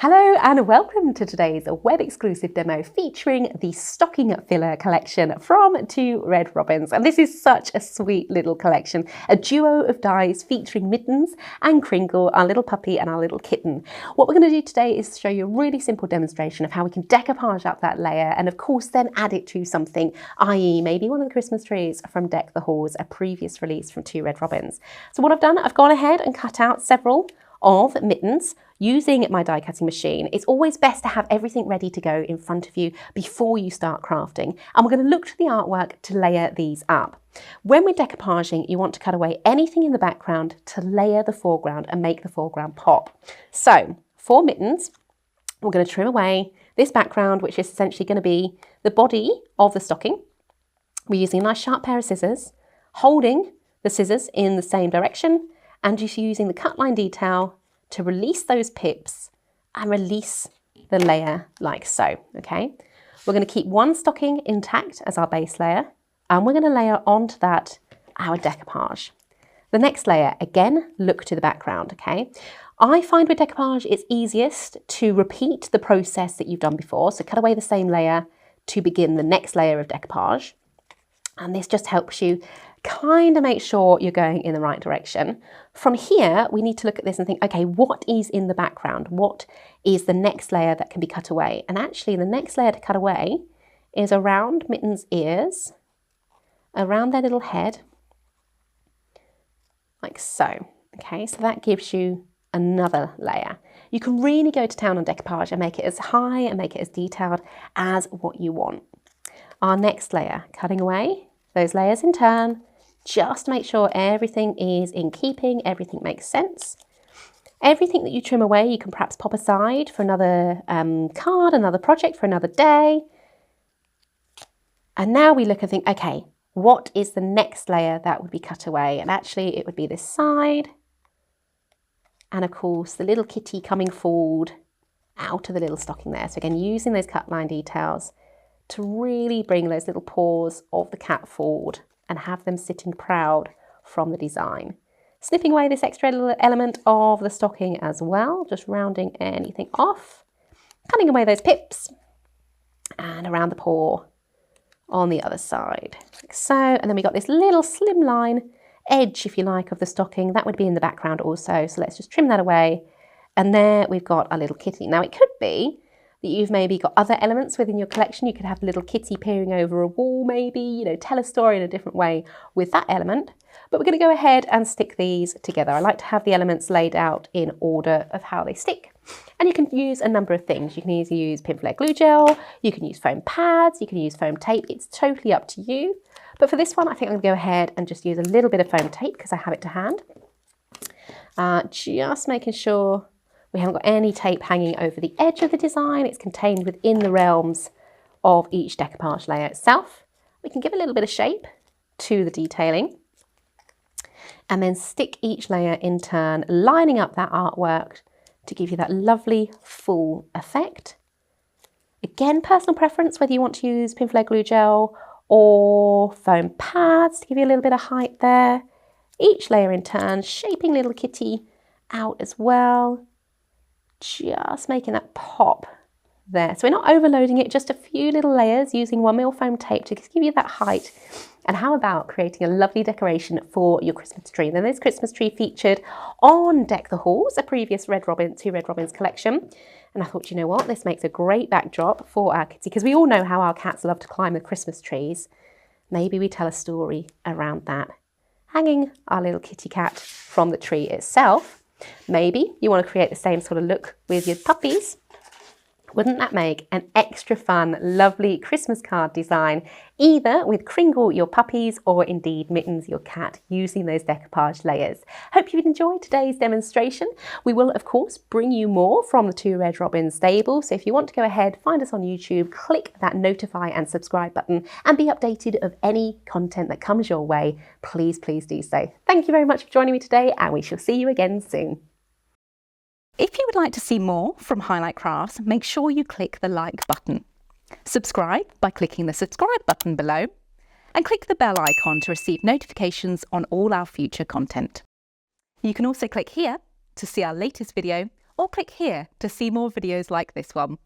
Hello and welcome to today's web exclusive demo featuring the stocking filler collection from Two Red Robins. And this is such a sweet little collection, a duo of dies featuring Mittens and Kringle, our little puppy and our little kitten. What we're going to do today is show you a really simple demonstration of how we can decoupage up that layer and of course then add it to something, i.e. maybe one of the Christmas trees from Deck the Halls, a previous release from Two Red Robins. So what I've done, I've gone ahead and cut out several of Mittens using my die cutting machine. It's always best to have everything ready to go in front of you before you start crafting. And we're going to look to the artwork to layer these up. When we're decoupaging, you want to cut away anything in the background to layer the foreground and make the foreground pop. So for Mittens, we're going to trim away this background, which is essentially going to be the body of the stocking. We're using a nice sharp pair of scissors, holding the scissors in the same direction, and just using the cut line detail to release those pips and release the layer like so, okay? We're going to keep one stocking intact as our base layer, and we're going to layer onto that our decoupage. The next layer, again, look to the background, okay? I find with decoupage it's easiest to repeat the process that you've done before, so cut away the same layer to begin the next layer of decoupage, and this just helps you kind of make sure you're going in the right direction. From here, we need to look at this and think, okay, what is in the background? What is the next layer that can be cut away? And actually the next layer to cut away is around Mitten's ears, around their little head, like so. Okay, so that gives you another layer. You can really go to town on decoupage and make it as high and make it as detailed as what you want. Our next layer, cutting away those layers in turn, just make sure everything is in keeping, everything makes sense. Everything that you trim away, you can perhaps pop aside for another card, another project, for another day. And now we look and think, okay, what is the next layer that would be cut away? And actually it would be this side. And of course, the little kitty coming forward out of the little stocking there. So again, using those cut line details to really bring those little paws of the cat forward and have them sitting proud from the design. Snipping away this extra little element of the stocking as well, just rounding anything off, cutting away those pips, and around the paw on the other side, like so. And then we got this little slimline edge, if you like, of the stocking. That would be in the background also, so let's just trim that away. And there we've got our little kitty. Now it could be that you've maybe got other elements within your collection. You could have a little kitty peering over a wall maybe, you know, tell a story in a different way with that element. But we're going to go ahead and stick these together. I like to have the elements laid out in order of how they stick. And you can use a number of things. You can either use pin flare glue gel, you can use foam pads, you can use foam tape. It's totally up to you. But for this one, I think I'm going to go ahead and just use a little bit of foam tape because I have it to hand. Just making sure we haven't got any tape hanging over the edge of the design. It's contained within the realms of each decoupage layer itself. We can give a little bit of shape to the detailing and then stick each layer in turn, lining up that artwork to give you that lovely full effect. Again, personal preference, whether you want to use pin flare glue gel or foam pads to give you a little bit of height there. Each layer in turn, shaping little kitty out as well. Just making that pop there. So we're not overloading it, just a few little layers using 1mm foam tape to give you that height. And how about creating a lovely decoration for your Christmas tree? Then this Christmas tree featured on Deck the Halls, a previous Two Red Robins collection. And I thought, you know what, this makes a great backdrop for our kitty, because we all know how our cats love to climb the Christmas trees. Maybe we tell a story around that, hanging our little kitty cat from the tree itself. Maybe you want to create the same sort of look with your puppies. Wouldn't that make an extra fun, lovely Christmas card design, either with Kringle, your puppies, or indeed Mittens, your cat, using those decoupage layers? Hope you've enjoyed today's demonstration. We will, of course, bring you more from the Two Red Robins stable. So if you want to go ahead, find us on YouTube, click that notify and subscribe button and be updated of any content that comes your way. Please, please do so. Thank you very much for joining me today, and we shall see you again soon. If you would like to see more from Highlight Crafts, make sure you click the like button. Subscribe by clicking the subscribe button below, and click the bell icon to receive notifications on all our future content. You can also click here to see our latest video or click here to see more videos like this one.